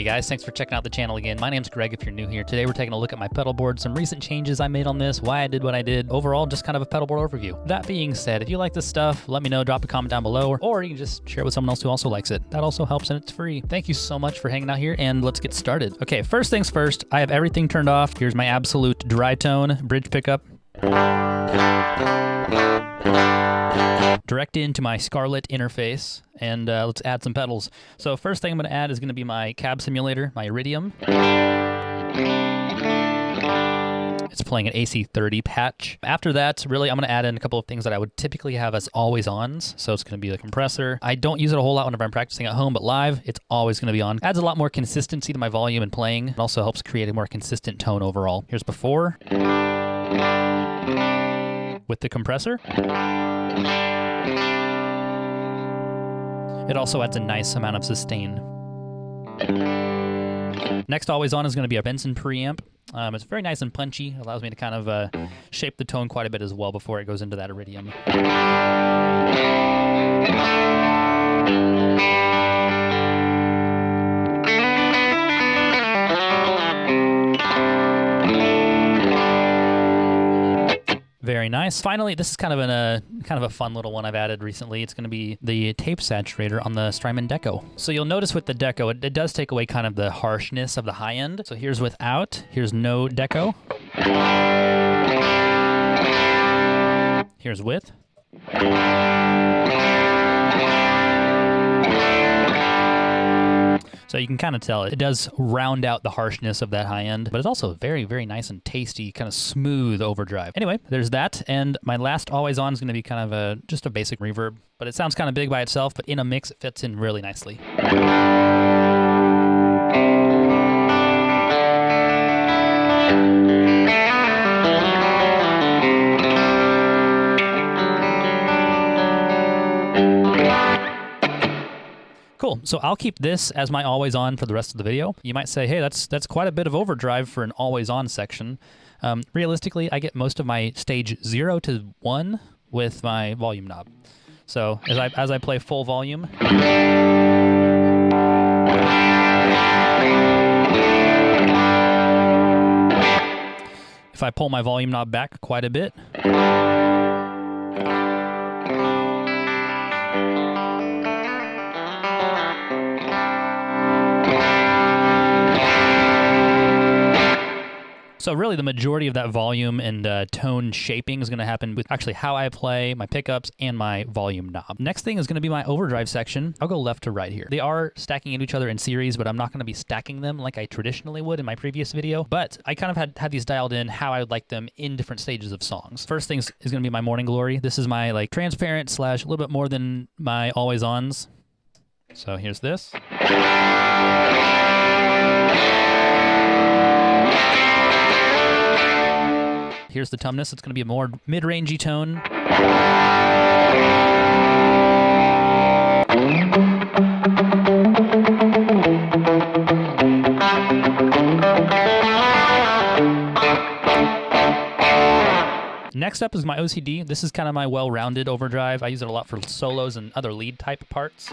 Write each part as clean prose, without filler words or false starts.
guys, thanks for checking out the channel again. My name's Greg if you're new here. Today we're taking a look at my pedalboard, some recent changes I made on this, why I did what I did, overall just kind of a pedalboard overview. That being said, if you like this stuff, let me know, drop a comment down below, or you can just share it with someone else who also likes it. That also helps and it's free. Thank you so much for hanging out here and let's get started. Okay, first things first, I have everything turned off. Here's my absolute dry tone bridge pickup. Direct into my Scarlett interface, and let's add some pedals. So first thing I'm going to add is going to be my cab simulator, my Iridium. It's playing an AC30 patch. After that, really, I'm going to add in a couple of things that I would typically have as always-ons. So it's going to be the compressor. I don't use it a whole lot whenever I'm practicing at home, but live, it's always going to be on. Adds a lot more consistency to my volume and playing. It also helps create a more consistent tone overall. Here's before. With the compressor. It also adds a nice amount of sustain. Next always on is going to be a Benson preamp. It's very nice and punchy. Allows me to kind of shape the tone quite a bit as well before it goes into that Iridium. Very nice. Finally, this is kind of a fun little one I've added recently. It's going to be the tape saturator on the Strymon Deco. So you'll notice with the Deco, it does take away kind of the harshness of the high end. So here's without, here's no Deco. Here's with. So you can kind of tell it does round out the harshness of that high end, but it's also very, very nice and tasty, kind of smooth overdrive. Anyway, there's that. And my last always on is going to be kind of just a basic reverb, but it sounds kind of big by itself, but in a mix, it fits in really nicely. Cool, so I'll keep this as my always on for the rest of the video. You might say, hey, that's quite a bit of overdrive for an always on section. Realistically, I get most of my stage 0 to 1 with my volume knob. So as I play full volume, if I pull my volume knob back quite a bit, so really the majority of that volume and tone shaping is going to happen with actually how I play, my pickups, and my volume knob. Next thing is going to be my overdrive section. I'll go left to right here. They are stacking into each other in series, but I'm not going to be stacking them like I traditionally would in my previous video. But I kind of had these dialed in how I would like them in different stages of songs. First thing is going to be my Morning Glory. This is my like transparent / a little bit more than my always ons. So here's this. Here's the tumness. It's going to be a more mid-rangey tone. Next up is my OCD. This is kind of my well-rounded overdrive. I use it a lot for solos and other lead type parts.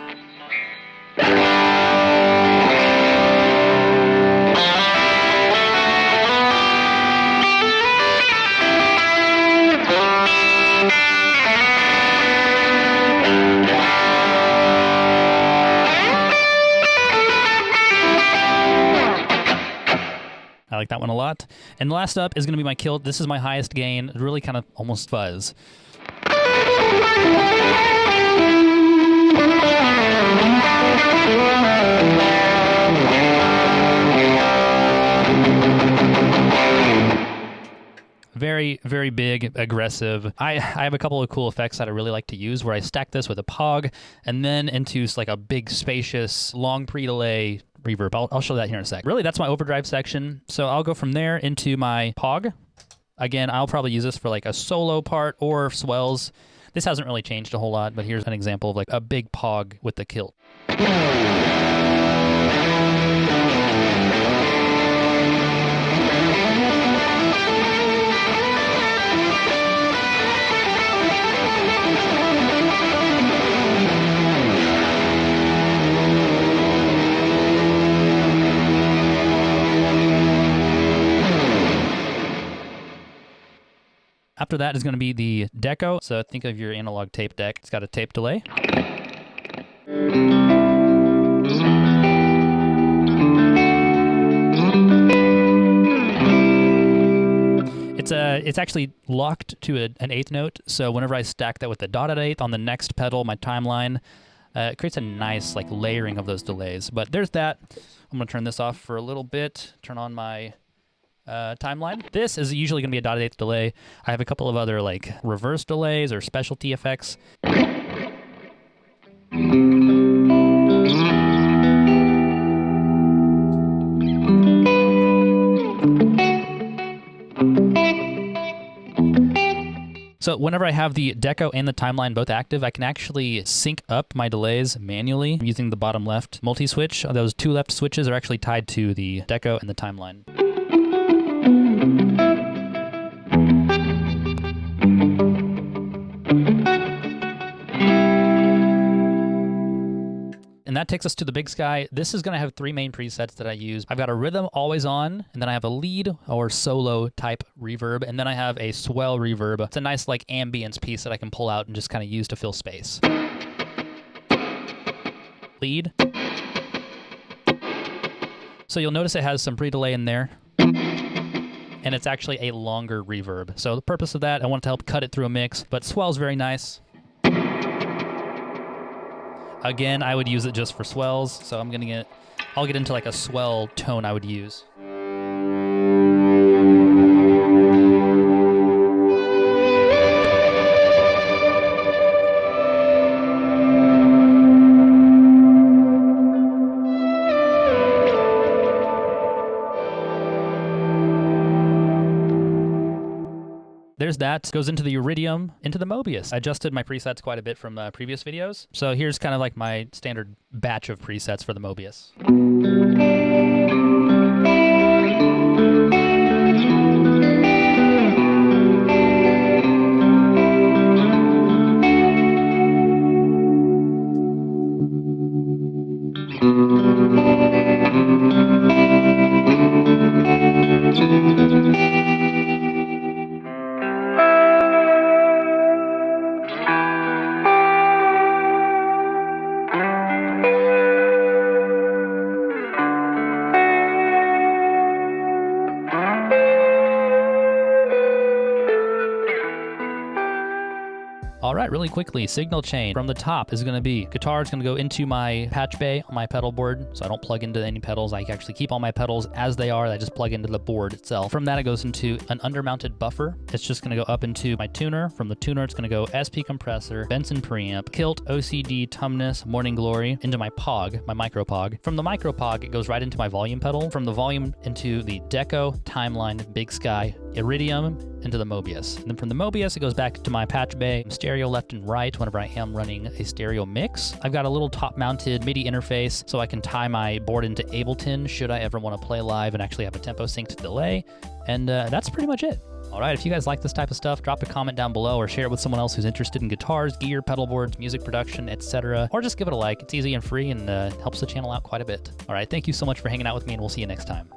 I like that one a lot. And last up is going to be my kill. This is my highest gain, really kind of almost fuzz. Very, very big, aggressive. I have a couple of cool effects that I really like to use where I stack this with a POG and then into like a big, spacious, long pre-delay reverb. I'll show that here in a sec. Really, that's my overdrive section. So I'll go from there into my POG. Again, I'll probably use this for like a solo part or swells. This hasn't really changed a whole lot, but here's an example of like a big POG with the kilt. After that is going to be the deco. So think of your analog tape deck. It's got a tape delay. It's actually locked to an eighth note, so whenever I stack that with the dotted eighth on the next pedal, my timeline, it creates a nice like layering of those delays. But there's that. I'm going to turn this off for a little bit, turn on my timeline. This is usually going to be a dotted eighth delay. I have a couple of other like reverse delays or specialty effects. So whenever I have the deco and the timeline both active, I can actually sync up my delays manually using the bottom left multi-switch. Those two left switches are actually tied to the deco and the timeline. And that takes us to the Big Sky. This is going to have three main presets that I use. I've got a rhythm always on, and then I have a lead or solo type reverb, and then I have a swell reverb. It's a nice like ambience piece that I can pull out and just kind of use to fill space. Lead. So you'll notice it has some pre-delay in there, and it's actually a longer reverb. So the purpose of that, I want to help cut it through a mix, but swell's very nice. Again, I would use it just for swells, so I'll get into like a swell tone I would use. There's that. Goes into the Iridium, into the Mobius. I adjusted my presets quite a bit from previous videos. So here's kind of like my standard batch of presets for the Mobius. All right, really quickly, signal chain from the top is going to be guitar is going to go into my patch bay on my pedal board, so I don't plug into any pedals. I actually keep all my pedals as they are. I just plug into the board itself. From that, it goes into an undermounted buffer. It's just going to go up into my tuner. From the tuner, it's going to go SP compressor, Benson preamp, Kilt, OCD, Tumnus, Morning Glory, into my POG, my micro POG. From the micro POG, it goes right into my volume pedal. From the volume into the Deco, Timeline, Big Sky, Iridium, into the Mobius. And then from the Mobius, it goes back to my patch bay, stereo left and right whenever I am running a stereo mix. I've got a little top-mounted MIDI interface so I can tie my board into Ableton should I ever want to play live and actually have a tempo synced delay. And that's pretty much it. All right, if you guys like this type of stuff, drop a comment down below or share it with someone else who's interested in guitars, gear, pedal boards, music production, etc. Or just give it a like. It's easy and free and helps the channel out quite a bit. All right, thank you so much for hanging out with me, and we'll see you next time.